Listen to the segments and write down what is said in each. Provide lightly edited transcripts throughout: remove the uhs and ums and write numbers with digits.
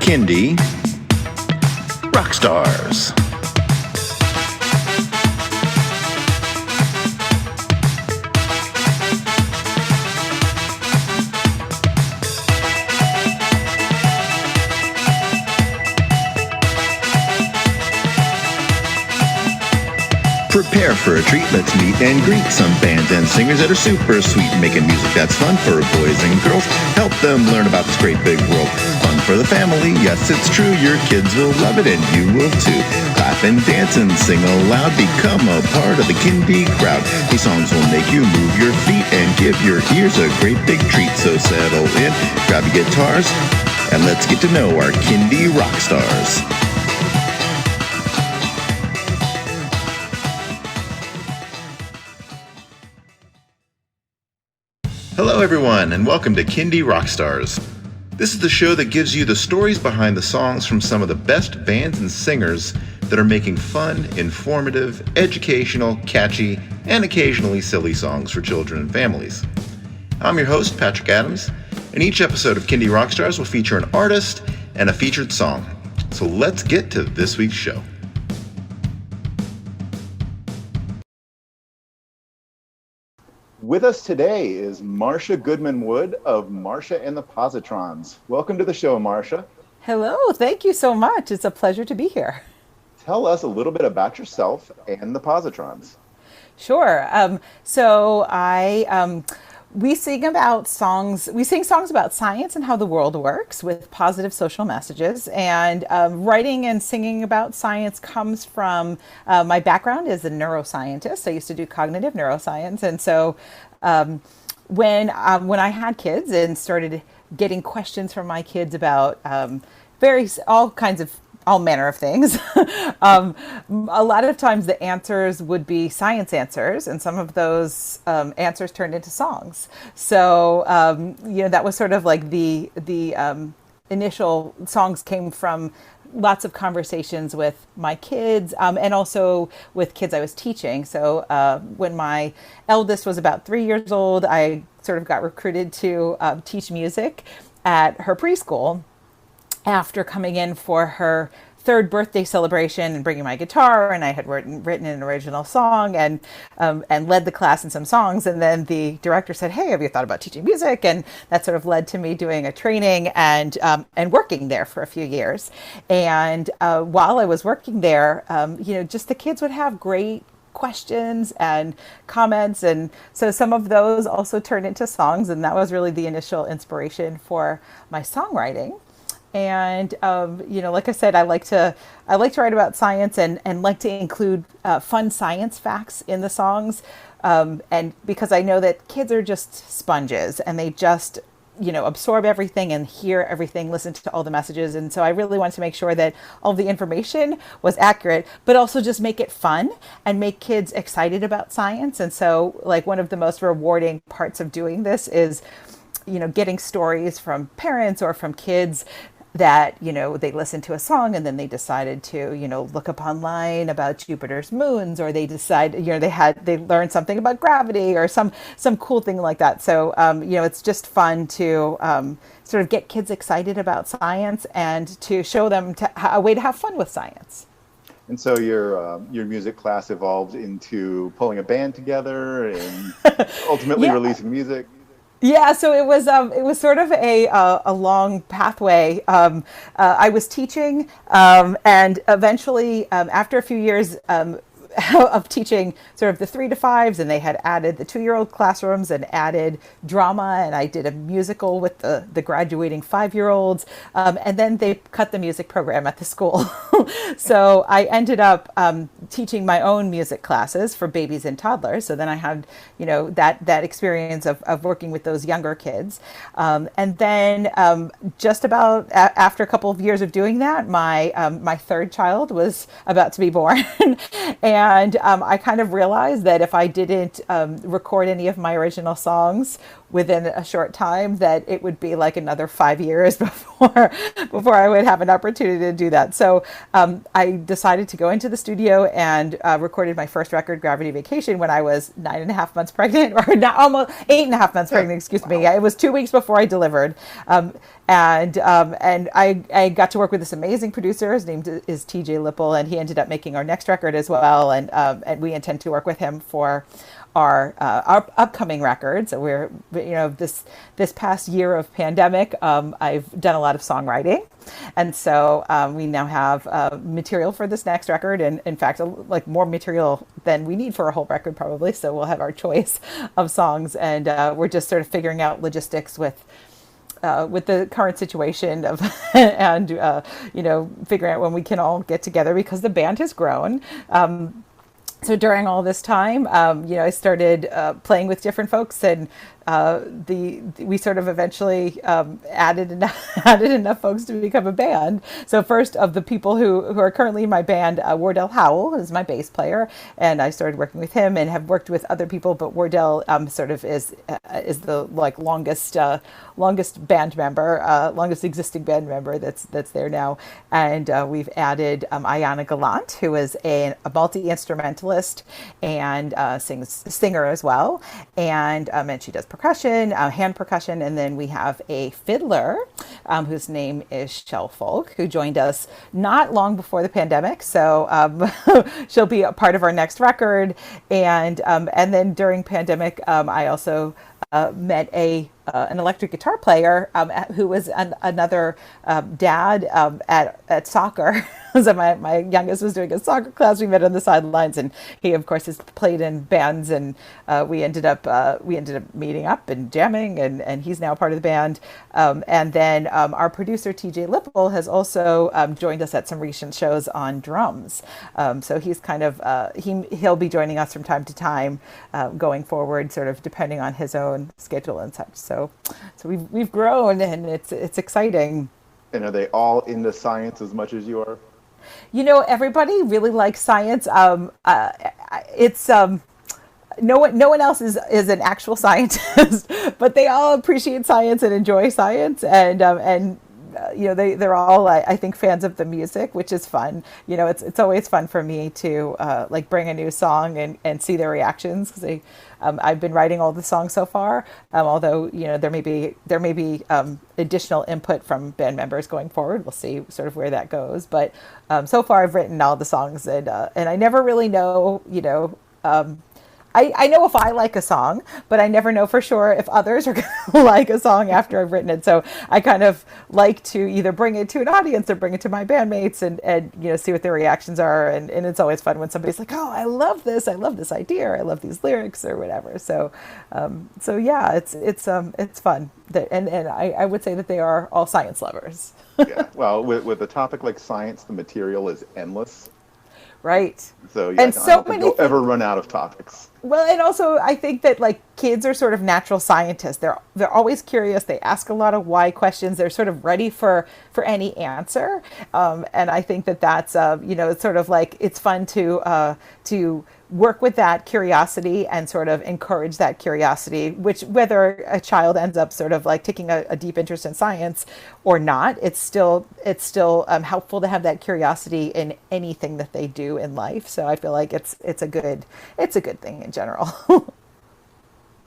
Kindie Rockstars. Prepare for a treat, let's meet and greet some bands and singers that are super sweet, making music that's fun for boys and girls. Help them learn about this great big world. Fun for the family, yes it's true, your kids will love it and you will too. Clap and dance and sing aloud, become a part of the Kindie crowd. These songs will make you move your feet and give your ears a great big treat. So settle in, grab your guitars, and let's get to know our Kindie rock stars. Hello everyone, and welcome to Kindie Rockstars. This is the show that gives you the stories behind the songs from some of the best bands and singers that are making fun, informative, educational, catchy, and occasionally silly songs for children and families. I'm your host, Patrick Adams, and each episode of Kindie Rockstars will feature an artist and a featured song. So let's get to this week's show. With us today is Marsha Goodman-Wood of Marsha and the Positrons. Welcome to the show, Marsha. Hello, thank you so much. It's a pleasure to be here. Tell us a little bit about yourself and the Positrons. Sure. We sing songs about science and how the world works with positive social messages. And writing and singing about science comes from my background as a neuroscientist. I used to do cognitive neuroscience. And so when I had kids and started getting questions from my kids about all manner of things. A lot of times the answers would be science answers, and some of those answers turned into songs. So, that was sort of like the initial songs came from lots of conversations with my kids and also with kids I was teaching. So when my eldest was about 3 years old, I sort of got recruited to teach music at her preschool. After coming in for her third birthday celebration and bringing my guitar, and I had written an original song and led the class in some songs, and then the director said, "Hey, have you thought about teaching music?" And that sort of led to me doing a training and working there for a few years. And while I was working there, just the kids would have great questions and comments, and so some of those also turned into songs, and that was really the initial inspiration for my songwriting. And, like I said, I like to write about science and like to include fun science facts in the songs. And because I know that kids are just sponges and they just, absorb everything and hear everything, listen to all the messages. And so I really wanted to make sure that all the information was accurate, but also just make it fun and make kids excited about science. And so like one of the most rewarding parts of doing this is, getting stories from parents or from kids that, they listened to a song and then they decided to, look up online about Jupiter's moons, or they decide, they learned something about gravity or some cool thing like that. So, it's just fun to sort of get kids excited about science and to show them a way to have fun with science. And so your music class evolved into pulling a band together and ultimately releasing music. Yeah, so it was sort of a long pathway. I was teaching, and eventually, after a few years of teaching sort of the 3 to 5s, and they had added the 2-year-old classrooms and added drama, and I did a musical with the graduating 5-year-olds, and then they cut the music program at the school. So I ended up teaching my own music classes for babies and toddlers. So then I had, that experience of working with those younger kids. And then just about after a couple of years of doing that, my third child was about to be born. And And I kind of realized that if I didn't record any of my original songs within a short time, that it would be like another 5 years before I would have an opportunity to do that. So I decided to go into the studio and recorded my first record, Gravity Vacation, when I was 9.5 months pregnant, or not, almost 8.5 months pregnant, excuse me. It was 2 weeks before I delivered. And I got to work with this amazing producer. His name is TJ Lipple, and he ended up making our next record as well. And we intend to work with him for our upcoming record. So we're, this past year of pandemic, I've done a lot of songwriting. And so we now have material for this next record, and in fact, like more material than we need for a whole record probably. So we'll have our choice of songs, and we're just sort of figuring out logistics with the current situation of and figuring out when we can all get together, because the band has grown. So during all this time, I started playing with different folks, and we sort of eventually added enough folks to become a band. So first, of the people who are currently in my band, Wardell Howell is my bass player, and I started working with him and have worked with other people. But Wardell sort of is the like longest band member, longest existing band member that's there now. And we've added Ayana Gallant, who is a multi-instrumentalist and singer as well, and she does percussion, hand percussion. And then we have a fiddler whose name is Shell Folk, who joined us not long before the pandemic. So she'll be a part of our next record. And then during pandemic, I also met an electric guitar player who was another dad at soccer. So my youngest was doing a soccer class. We met on the sidelines, and he, of course, has played in bands, and we ended up meeting up and jamming, and he's now part of the band. And then our producer TJ Lipple has also joined us at some recent shows on drums. So he's kind of he'll be joining us from time to time going forward, sort of depending on his own schedule and such. So we've grown, and it's exciting. And are they all into science as much as you are? Everybody really likes science. It's no one else is an actual scientist, but they all appreciate science and enjoy science, and they're all, I think, fans of the music, which is fun. It's always fun for me to like bring a new song and see their reactions, because I've been writing all the songs so far. Although there may be additional input from band members going forward. We'll see sort of where that goes. But so far, I've written all the songs, and I never really know. I know if I like a song, but I never know for sure if others are going to like a song after I've written it. So I kind of like to either bring it to an audience or bring it to my bandmates and see what their reactions are. And it's always fun when somebody's like, "Oh, I love this idea, or I love these lyrics," or whatever. So yeah, it's fun. And I would say that they are all science lovers. Yeah. Well, with a topic like science, the material is endless. Right. So yeah, and I don't think you'll ever run out of topics. Well, and also I think that like kids are sort of natural scientists. They're always curious. They ask a lot of why questions. They're sort of ready for any answer. And I think that's it's sort of like it's fun to work with that curiosity and sort of encourage that curiosity, which whether a child ends up sort of like taking a deep interest in science or not, it's still helpful to have that curiosity in anything that they do in life. So I feel like it's a good thing in general.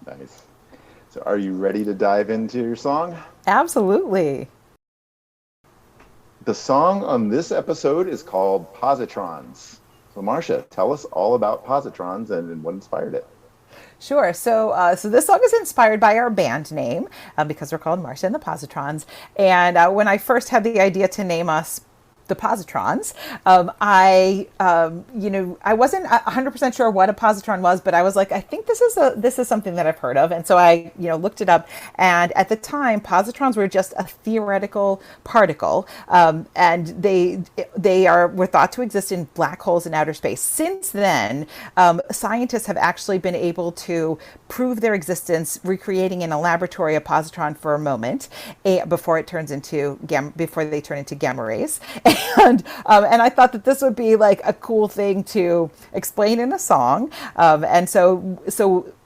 Nice. So are you ready to dive into your song? Absolutely. The song on this episode is called Positrons. So Marsha, tell us all about Positrons and what inspired it. Sure. So this song is inspired by our band name because we're called Marsha and the Positrons. And when I first had the idea to name us the Positrons, I wasn't 100% sure what a positron was, but I was like, I think this is something that I've heard of. And so I, looked it up. And at the time, positrons were just a theoretical particle. And they were thought to exist in black holes in outer space. Since then, scientists have actually been able to prove their existence, recreating in a laboratory a positron for a moment before they turn into gamma rays. And I thought that this would be like a cool thing to explain in a song. And so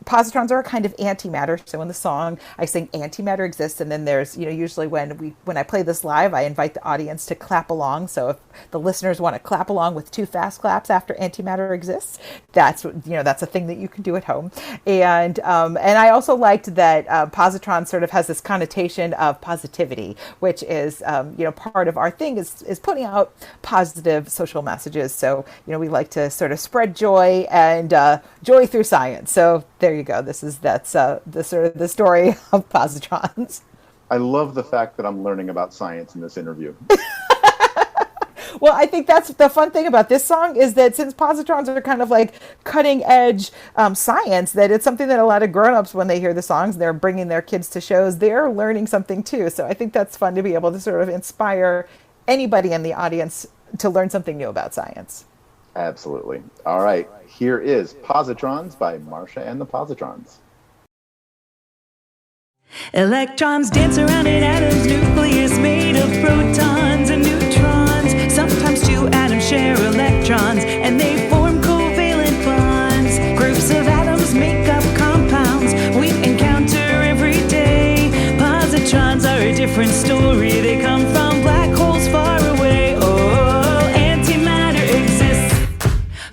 positrons are a kind of antimatter. So in the song, I sing antimatter exists, and then there's, usually when I play this live, I invite the audience to clap along. So if the listeners want to clap along with 2 fast claps after antimatter exists, that's a thing that you can do at home. And I also liked that positron sort of has this connotation of positivity, which is part of our thing is putting out positive social messages. So we like to sort of spread joy and joy through science. So there you go. That's the sort of the story of positrons. I love the fact that I'm learning about science in this interview. Well, I think that's the fun thing about this song, is that since positrons are kind of like cutting edge science, that it's something that a lot of grown-ups, when they hear the songs, they're bringing their kids to shows, they're learning something too. So I think that's fun to be able to sort of inspire anybody in the audience to learn something new about science. Absolutely. All right. Here is Positrons by Marsha and the Positrons. Electrons dance around an atom's nucleus made of protons and neutrons. Sometimes 2 atoms share electrons and they form covalent bonds. Groups of atoms make up compounds we encounter every day. Positrons are a different story. They come from black holes far away. Oh, antimatter exists.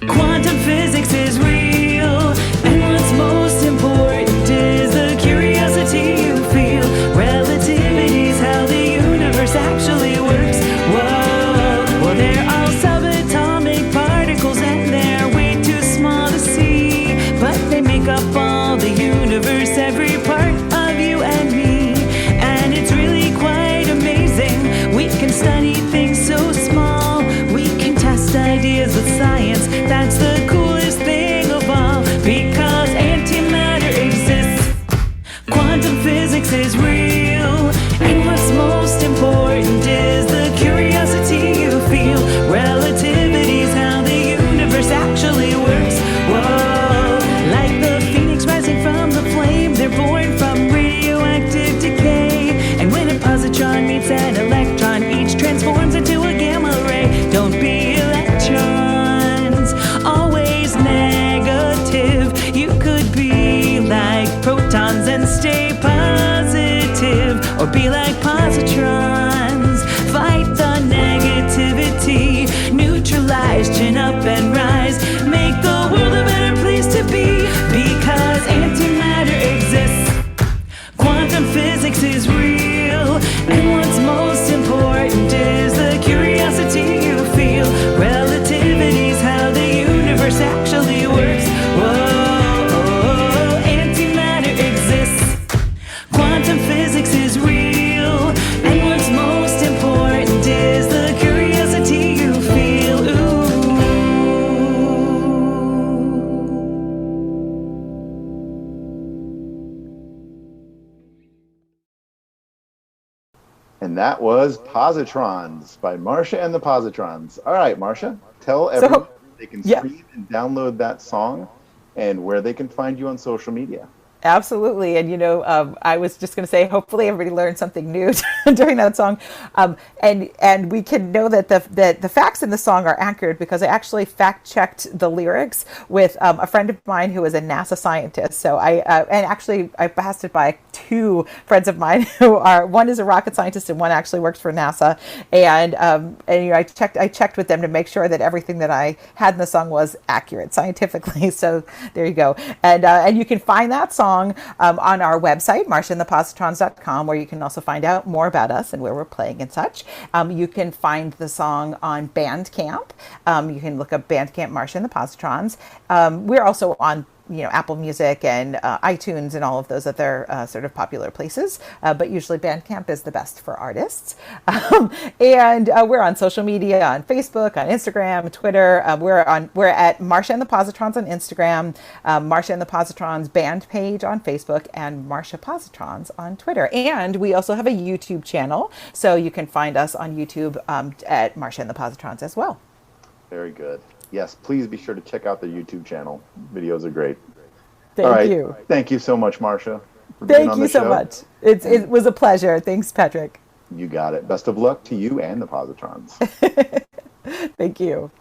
Quantum physics is real. And what's most important is the curiosity you feel. Relativity's how the universe actually works. Whoa, well, they're all subatomic particles and they're way too small to see. But they make up all the universe, every part of you and me. And it's really quite amazing. We can study things so small. We can test ideas with science. That's the coolest thing of all. Because antimatter exists. Quantum physics is real. And what's most important is the curiosity you feel. Relativity's how the universe actually works. Whoa, like the phoenix rising from the flame, they're born from radioactive decay. And when a positron meets an electron, each transforms into a gamma ray. Don't be electrons, always negative. You could be like protons and stay positive, or be like positrons, fight the negativity, neutralize, chin up and rise, make the world a better place to be. Because antimatter exists. Quantum physics is real. And what's most important is the curiosity you feel. Relativity's how the universe actually works. Whoa, antimatter exists. Quantum physics is real. And what's most important is the curiosity you feel. Ooh. And that was Positrons by Marsha and the Positrons. All right, Marsha, tell everyone where they can stream and download that song and where they can find you on social media. Absolutely. And, I was just going to say, hopefully everybody learned something new during that song. And we can know that the facts in the song are accurate because I actually fact checked the lyrics with a friend of mine who is a NASA scientist. So I passed it by 2 friends of mine who are, one is a rocket scientist and one actually works for NASA. And I checked with them to make sure that everything that I had in the song was accurate scientifically. So there you go. And you can find that song on our website, marshaandthepositrons.com, where you can also find out more about us and where we're playing and such. You can find the song on Bandcamp. You can look up Bandcamp Marsha and the Positrons. We're also on Apple Music and iTunes and all of those other sort of popular places. But usually Bandcamp is the best for artists. And we're on social media, on Facebook, on Instagram, Twitter. We're at Marsha and the Positrons on Instagram, Marsha and the Positrons band page on Facebook, and Marsha Positrons on Twitter. And we also have a YouTube channel, so you can find us on YouTube at Marsha and the Positrons as well. Very good. Yes, please be sure to check out the YouTube channel. Videos are great. Thank you. Thank you so much, Marsha. Thank you so much. It was a pleasure. Thanks, Patrick. You got it. Best of luck to you and the Positrons. Thank you.